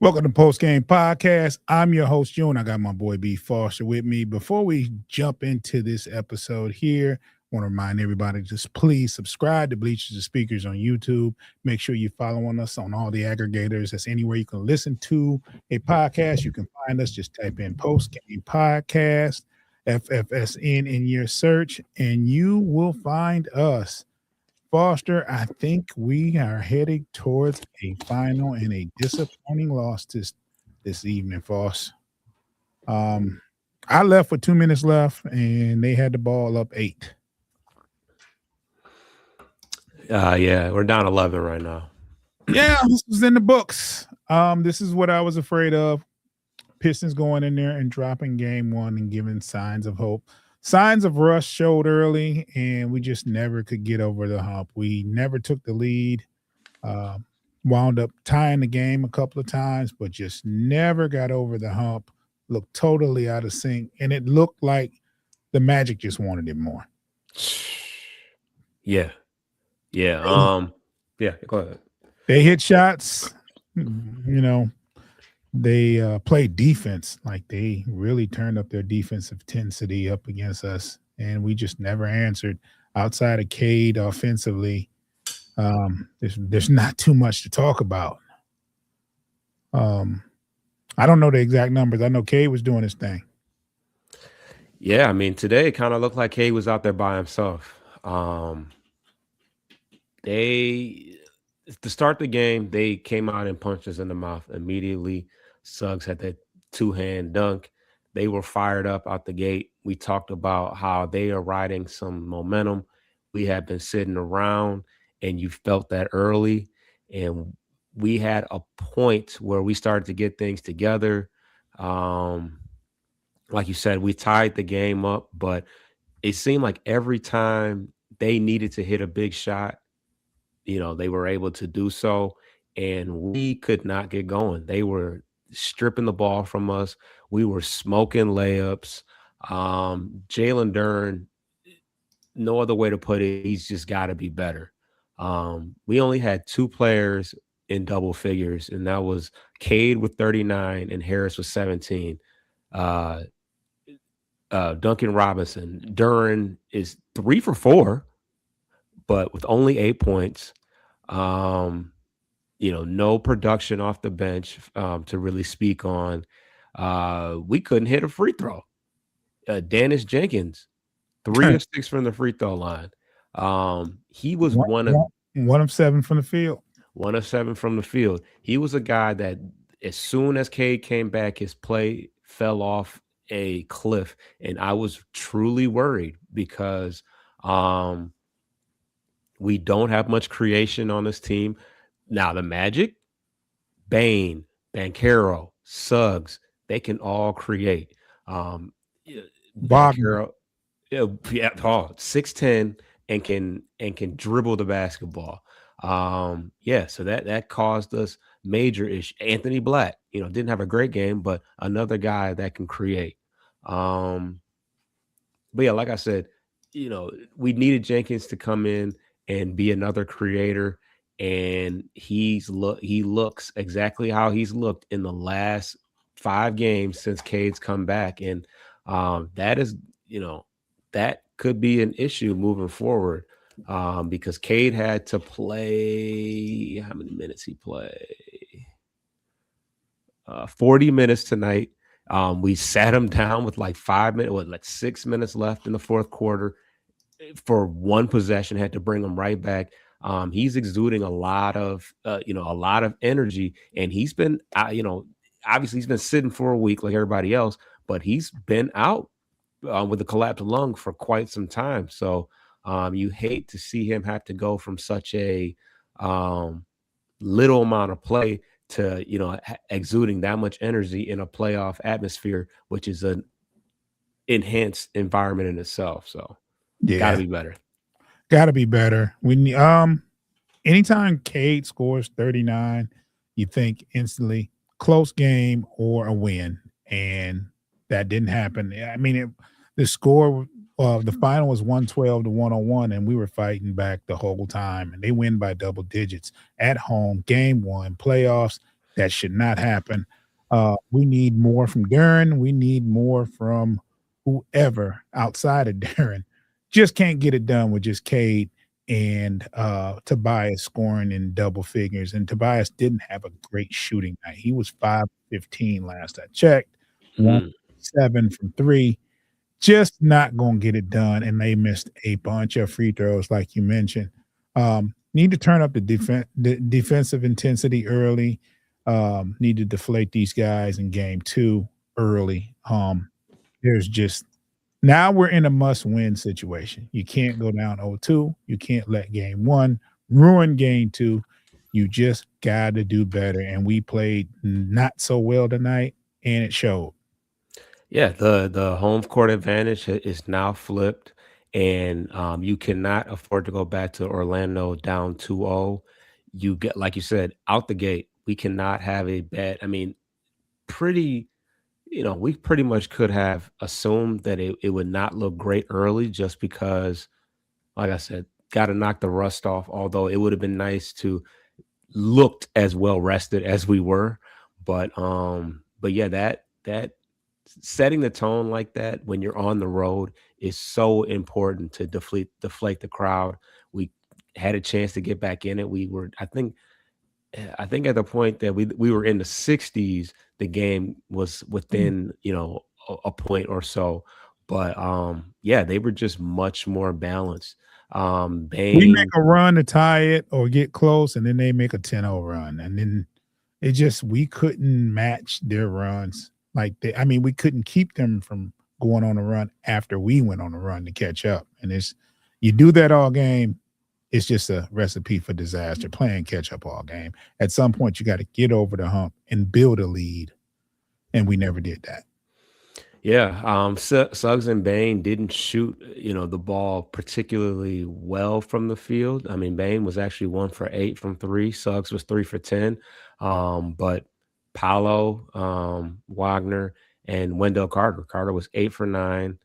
Welcome to Post Game Podcast. I'm your host, Joe, and I got my boy B Foster with me. Before we jump into this episode here, I want to remind everybody just please subscribe to Bleachers and Speakers on YouTube. Make sure you're following us on all the aggregators. That's anywhere you can listen to a podcast. You can find us. Just type in Post Game Podcast, FFSN in your search, and you will find us. Foster, I think we are heading towards a final and a disappointing loss this evening, Foster. I left with 2 minutes left, and they had the ball up 8. Yeah, we're down 11 right now. Yeah, this was in the books. This is what I was afraid of. Pistons going in there and dropping game one and giving signs of hope. Signs of rust showed early, and we just never could get over the hump. We never took the lead, wound up tying the game a couple of times, but just never got over the hump, looked totally out of sync, and it looked like the Magic just wanted it more. Yeah. Yeah, go ahead. They hit shots, they played defense. Like they really turned up their defensive intensity up against us, and we just never answered. Outside of Cade offensively, there's not too much to talk about. I don't know the exact numbers. I know Cade was doing his thing. Yeah, I mean, today it kind of looked like Cade was out there by himself. To start the game, they came out and punched us in the mouth immediately. Suggs had that two-hand dunk. They were fired up out the gate. We talked about how they are riding some momentum. We had been sitting around, and you felt that early. And we had a point where we started to get things together. Like you said, we tied the game up, but it seemed like every time they needed to hit a big shot, they were able to do so, and we could not get going. They were stripping the ball from us. We were smoking layups. Jalen Duren, no other way to put it, he's just got to be better. We only had 2 players in double figures, and that was Cade with 39 and Harris with 17. Duncan Robinson. Duren is 3 for 4, but with only 8 points. No production off the bench to really speak on. We couldn't hit a free throw. Dennis Jenkins, 3 of 6 from the free throw line. He was one of 7 from the field. 1 of 7 from the field. He was a guy that as soon as Cade came back, his play fell off a cliff, and I was truly worried because we don't have much creation on this team. Now, the Magic, Bane, Banchero, Suggs, they can all create. Banchero, 6'10" and can dribble the basketball. So that caused us major issue. Anthony Black, didn't have a great game, but another guy that can create. But yeah, like I said, we needed Jenkins to come in and be another creator, and he looks exactly how he's looked in the last 5 games since Cade's come back, and that is, that could be an issue moving forward, because Cade had to play. How many minutes he played? 40 minutes tonight. We sat him down with like 6 minutes left in the fourth quarter for 1 possession, had to bring him right back. He's exuding a lot of energy, and he's been, obviously he's been sitting for a week like everybody else, but he's been out with a collapsed lung for quite some time. So you hate to see him have to go from such a little amount of play to, exuding that much energy in a playoff atmosphere, which is an enhanced environment in itself. So yeah, gotta be better. Gotta be better. We need, anytime Cade scores 39, you think instantly close game or a win, and that didn't happen. I mean, the score, the final was 112-101, and we were fighting back the whole time, and they win by double digits at home, game 1, playoffs. That should not happen. We need more from Duran. We need more from whoever outside of Duran. Just can't get it done with just Cade and Tobias scoring in double figures. And Tobias didn't have a great shooting night. He was 5-15 last I checked, Mm. 1-7 from three. Just not going to get it done. And they missed a bunch of free throws, like you mentioned. Need to turn up the defensive intensity early. Need to deflate these guys in game two early. There's just now we're in a must-win situation. You can't go down 0-2. You can't let game one ruin game two. You just got to do better. And we played not so well tonight, and it showed. Yeah, the home court advantage is now flipped, and you cannot afford to go back to Orlando down 2-0. You get, like you said, out the gate. We cannot have a bad. I mean, pretty. We pretty much could have assumed that it would not look great early, just because, like I said, got to knock the rust off. Although it would have been nice to looked as well rested as we were, but yeah, that setting the tone like that when you're on the road is so important to deflate the crowd. We had a chance to get back in it. We were, I think at the point that we were in the 60s, the game was within, a point or so. But yeah, they were just much more balanced. We make Bane. a run to tie it or get close, and then they make a 10-0 run. And then it just we couldn't match their runs. I mean, we couldn't keep them from going on a run after we went on a run to catch up. And it's you do that all game, it's just a recipe for disaster playing catch up all game. At some point, you got to get over the hump and build a lead. And we never did that. Yeah, Suggs and Bain didn't shoot, the ball particularly well from the field. I mean, Bain was actually 1 for 8 from three. Suggs was 3 for 10. But Paolo, Wagner, and Wendell Carter. Carter was 8 for 9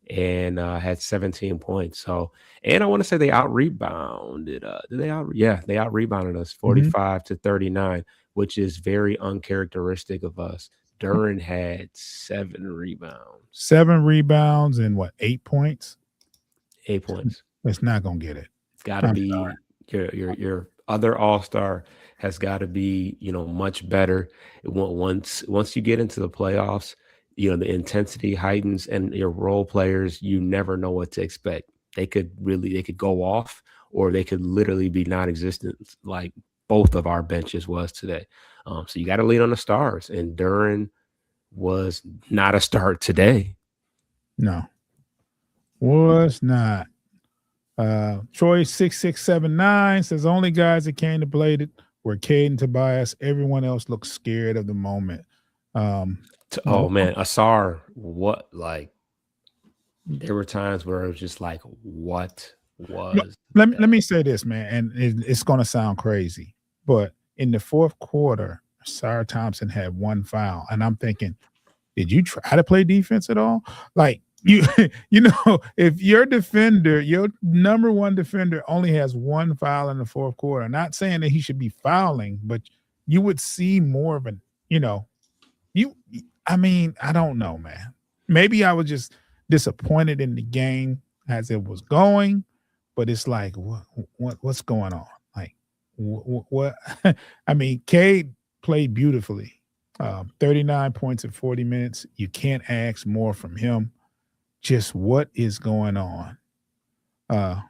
and had 17 points. So, and I want to say they out rebounded. Did they out? Yeah, they out rebounded us Mhm. 45-39, which is very uncharacteristic of us. Duran had 7 rebounds, 7 rebounds and what, 8 points? 8 points. It's not going to get it. It's got to I'm sorry. be your other all star has got to be much better. Once you get into the playoffs, the intensity heightens, and your role players, you never know what to expect. They could go off, or they could literally be non-existent, like both of our benches was today. So you got to lean on the stars, and Duran was not a start today. No, was not. Troy 6679 says only guys that came to play it were Cade and Tobias. Everyone else looks scared of the moment. Oh No, man, Asar, what, like, there were times where it was just like, what no, was let that? me say this, man, and it's going to sound crazy, but in the fourth quarter, Sarah Thompson had one foul, and I'm thinking, did you try to play defense at all? Like you, if your number one defender only has one foul in the fourth quarter, not saying that he should be fouling, but you would see more of an, you. I mean, I don't know, man. Maybe I was just disappointed in the game as it was going, but it's like, what's going on? Like, what? I mean, Cade played beautifully. 39 points in 40 minutes. You can't ask more from him. Just what is going on? Uh,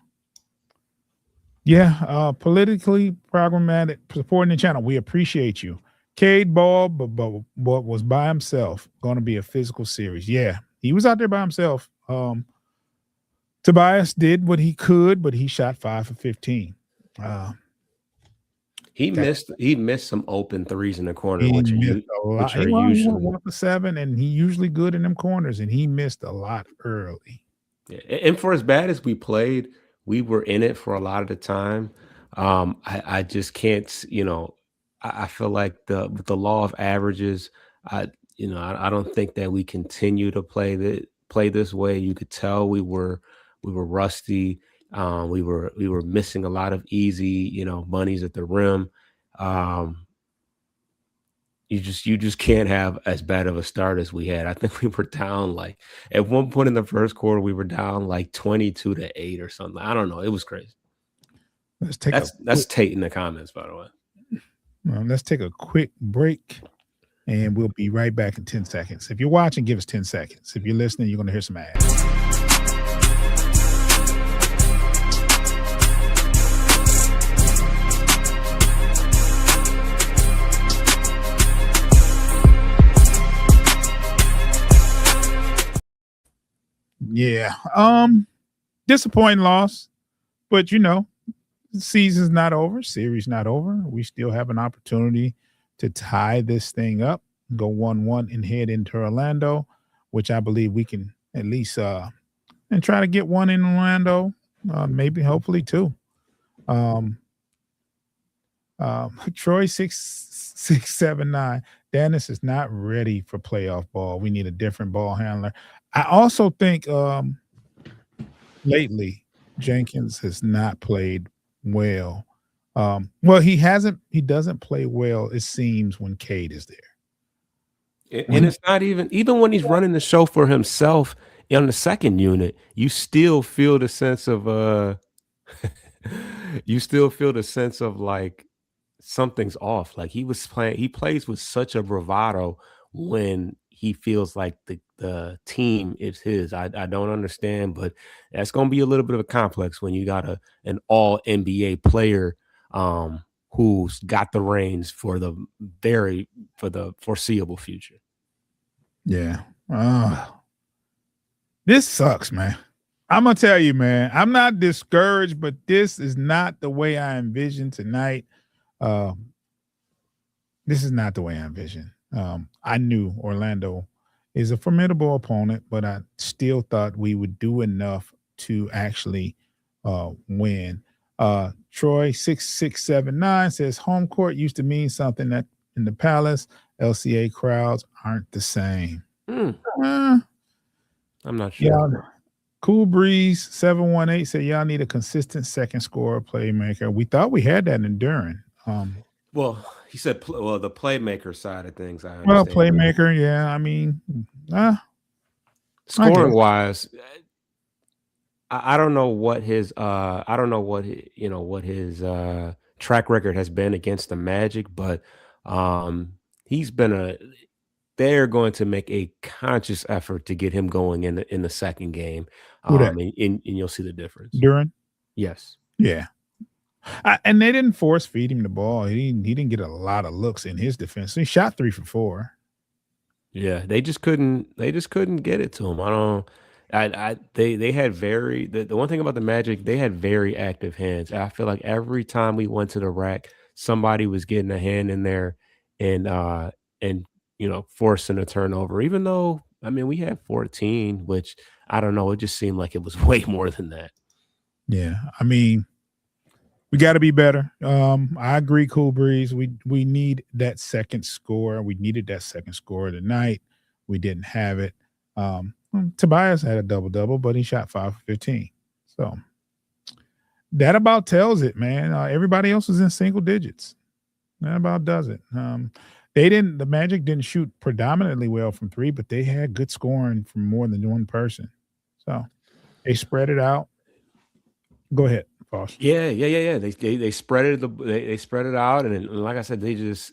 yeah, politically programmatic supporting the channel. We appreciate you. Cade Ball, but was by himself. Going to be a physical series. Yeah, he was out there by himself. Tobias did what he could, but he shot 5 for 15. Uh, that He missed some open threes in the corner, He which missed a lot. are He went usually. 1 for 7, and he usually good in them corners, and he missed a lot early. Yeah, and for as bad as we played, we were in it for a lot of the time. I just can't, I feel like with the law of averages, I don't think that we continue to play this way. You could tell we were rusty. We were missing a lot of easy, bunnies at the rim. Um, you just can't have as bad of a start as we had. I think we were down like at one point in the first quarter, we were down like 22-8 or something. I don't know. It was crazy. Let's take a That's Tate in the comments, by the way. let's take a quick break, and we'll be right back in 10 seconds. If you're watching, give us 10 seconds. If you're listening, you're going to hear some ads. Yeah. Disappointing loss, but the season's not over, series not over. We still have an opportunity to tie this thing up, go 1-1 and head into Orlando, which I believe we can at least and try to get one in Orlando, maybe hopefully two. Troy 679. Dennis is not ready for playoff ball. We need a different ball handler. I also think lately Jenkins has not played well. Well, he doesn't play well, it seems, when Cade is there. And it's not even when he's running the show for himself on the second unit, you still feel the sense of like something's off. Like he plays with such a bravado when he feels like the team is his. I don't understand, but that's gonna be a little bit of a complex when you got an all NBA player who's got the reins for the foreseeable future. Yeah. This sucks, man. I'm gonna tell you, man. I'm not discouraged, but this is not the way I envisioned tonight. This is not the way I envisioned. I knew Orlando is a formidable opponent, but I still thought we would do enough to actually win. Troy 6679 says home court used to mean something that in the Palace. LCA crowds aren't the same. I'm not sure. Yeah. Cool Breeze 718 said y'all need a consistent second scorer playmaker. We thought we had that in Duran. Well, he said, the playmaker side of things. I Well, understand. playmaker, yeah. I mean, scoring wise, I don't know what his what his track record has been against the Magic, but they're going to make a conscious effort to get him going in the second game. And you'll see the difference. Duran? Yes. Yeah. And they didn't force feed him the ball. He didn't get a lot of looks in his defense. He shot 3 for 4. Yeah, they just couldn't get it to him. They had the one thing about the Magic, they had very active hands. I feel like every time we went to the rack, somebody was getting a hand in there and forcing a turnover. Even though we had 14, which I don't know, it just seemed like it was way more than that. Yeah, we got to be better. I agree, Cool Breeze. We need that second score. We needed that second score tonight. We didn't have it. Tobias had a double-double, but he shot 5 for 15. So that about tells it, man. Everybody else was in single digits. That about does it. The Magic didn't shoot predominantly well from 3, but they had good scoring from more than one person. So they spread it out. Go ahead, Foss. Yeah. They spread it. They spread it out, and like I said, they just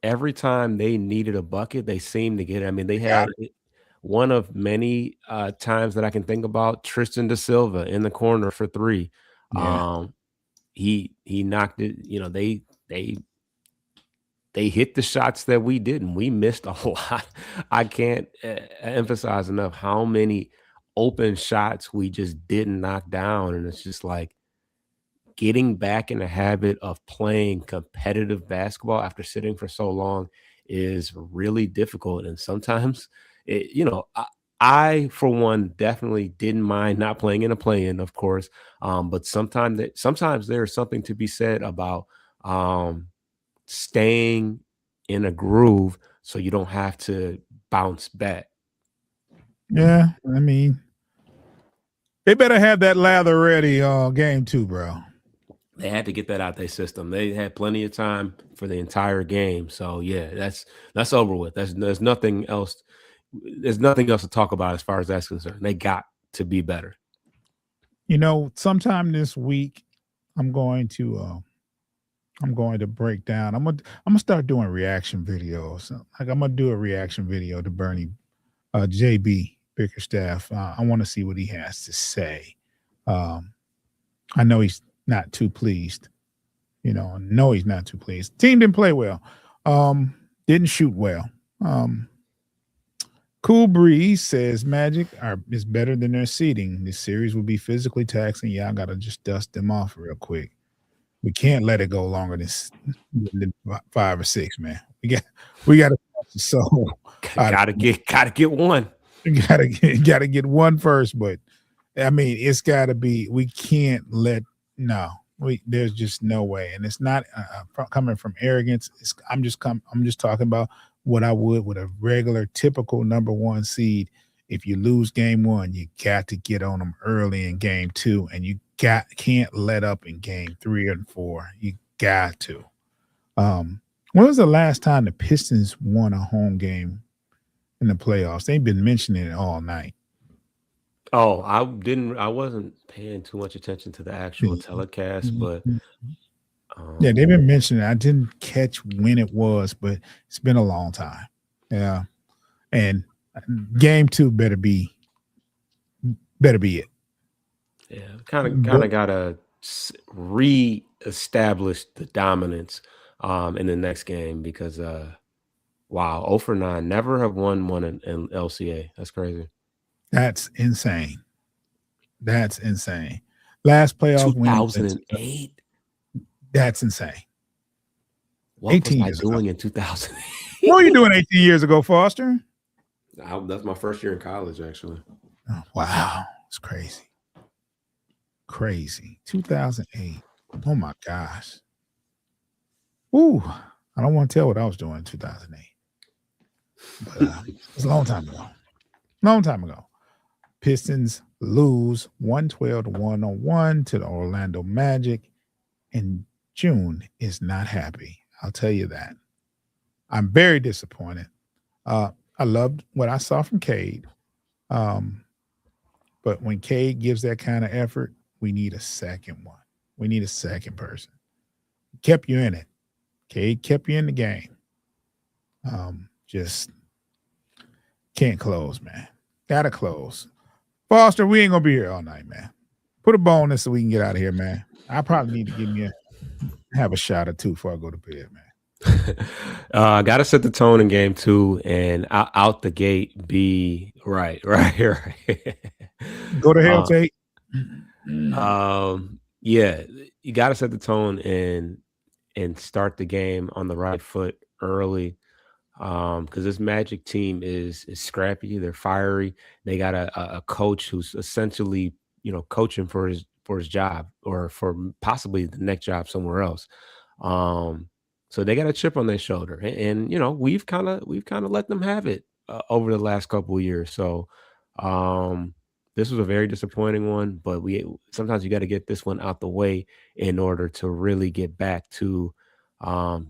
every time they needed a bucket, they seemed to get it. They had one of many times that I can think about. Tristan da Silva in the corner for 3. Yeah. He knocked it. They hit the shots that we didn't. We missed a lot. I can't emphasize enough how many open shots we just didn't knock down. And it's just like getting back in the habit of playing competitive basketball after sitting for so long is really difficult. And sometimes, I, for one, definitely didn't mind not playing in a play-in, of course. But sometimes there's something to be said about staying in a groove so you don't have to bounce back. Yeah, they better have that lather ready game 2, bro. They had to get that out their system. They had plenty of time for the entire game. So yeah, that's over with. There's nothing else. There's nothing else to talk about as far as that's concerned. They got to be better. Sometime this week, I'm going to break down. I'm gonna start doing reaction videos. Like I'm gonna do a reaction video to Bernie JB Bickerstaff. I want to see what he has to say. Um, I know he's not too pleased. No, he's not too pleased. Team didn't play well. Didn't shoot well. Cool Breeze says Magic is better than their seeding. This series will be physically taxing. Y'all got to just dust them off real quick. We can't let it go longer than 5 or 6, man. We got to the soul. Gotta get one. Gotta get one first, but I mean, it's got to be. We can't let no. There's just no way, and it's not coming from arrogance. I'm just talking about what I would with a regular, typical number one seed. If you lose game one, you got to get on them early in game two, and you can't let up in game 3 and 4. You got to. When was the last time the Pistons won a home game in the playoffs? They've been mentioning it all night. Oh, I wasn't paying too much attention to the actual telecast, but yeah, they've been mentioning it. I didn't catch when it was, but it's been a long time. Yeah. And game 2 better be it. Yeah, kind of gotta re-establish the dominance in the next game because wow, 0 for 9, never have won one in LCA. That's crazy. That's insane. Last playoff win 2008. That's insane. What 18 was I doing in 2008? What were you doing 18 years ago, Foster? That's my first year in college, actually. Oh, wow, it's crazy. 2008. Oh my gosh. Ooh, I don't want to tell what I was doing in 2008. But it was a long time ago. Pistons lose 112-101 to the Orlando Magic, and June is not happy. I'll tell you that. I'm very disappointed. I loved what I saw from Cade. But when Cade gives that kind of effort, we need a second one. We need a second person. Kept you in it. Cade kept you in the game. Just can't close, man. Gotta close. Foster, we ain't gonna be here all night, man. Put a bone in so we can get out of here, man. I probably need to have a shot or two before I go to bed, man. Gotta set the tone in game 2 and out the gate be right. Go to hell, Tate. Yeah, you gotta set the tone and start the game on the right foot early. Because this Magic team is scrappy, they're fiery. They got a coach who's essentially, coaching for his job or for possibly the next job somewhere else. So they got a chip on their shoulder, and we've kind of let them have it over the last couple of years. So this was a very disappointing one, but sometimes you got to get this one out the way in order to really get back to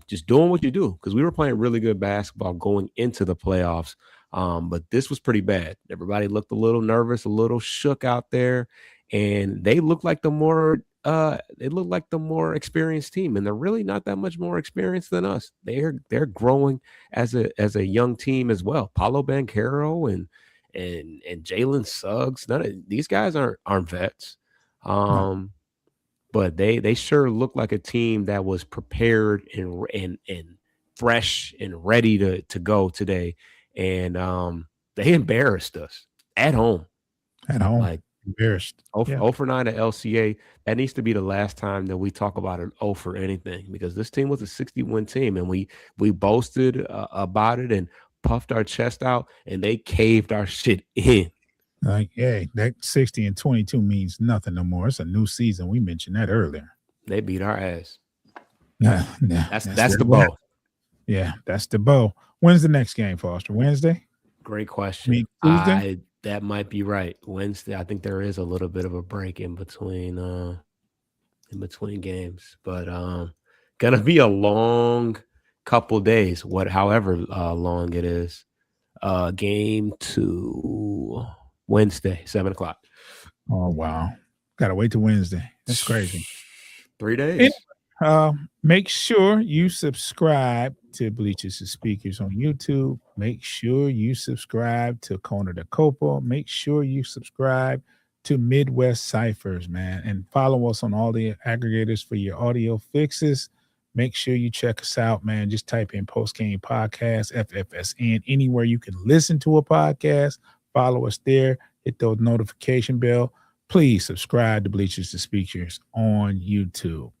just doing what you do, because we were playing really good basketball going into the playoffs. But this was pretty bad. Everybody looked a little nervous, a little shook out there, and they looked like the more experienced team, and they're really not that much more experienced than us. They're growing as a young team as well. Paulo Banchero and Jalen Suggs, none of these guys aren't vets. But they sure look like a team that was prepared and fresh and ready to go today. And they embarrassed us at home. Like embarrassed. 0 for 9 at LCA. That needs to be the last time that we talk about an 0 for anything, because this team was a 60-win team, and we boasted about it and puffed our chest out, and they caved our shit in. Like, hey, that 60-22 means nothing no more. It's a new season. We mentioned that earlier. They beat our ass. That's the bow. Yeah, that's the bow. When's the next game, Foster? Wednesday? Great question. Tuesday? That might be right. Wednesday. I think there is a little bit of a break in between. in between games. But gonna be a long couple days, however long it is. Game 2 Wednesday, 7 o'clock. Oh wow. Gotta wait till Wednesday. That's crazy. 3 Anyway, days. make sure you subscribe to Bleachers and Speakers on YouTube. Make sure you subscribe to Corner to Copa. Make sure you subscribe to Midwest Ciphers, man, and follow us on all the aggregators for your audio fixes. Make sure you check us out, man. Just type in Post Game Podcast, FFSN, anywhere you can listen to a podcast. Follow us there. Hit the notification bell. Please subscribe to Bleachers and Speakers on YouTube.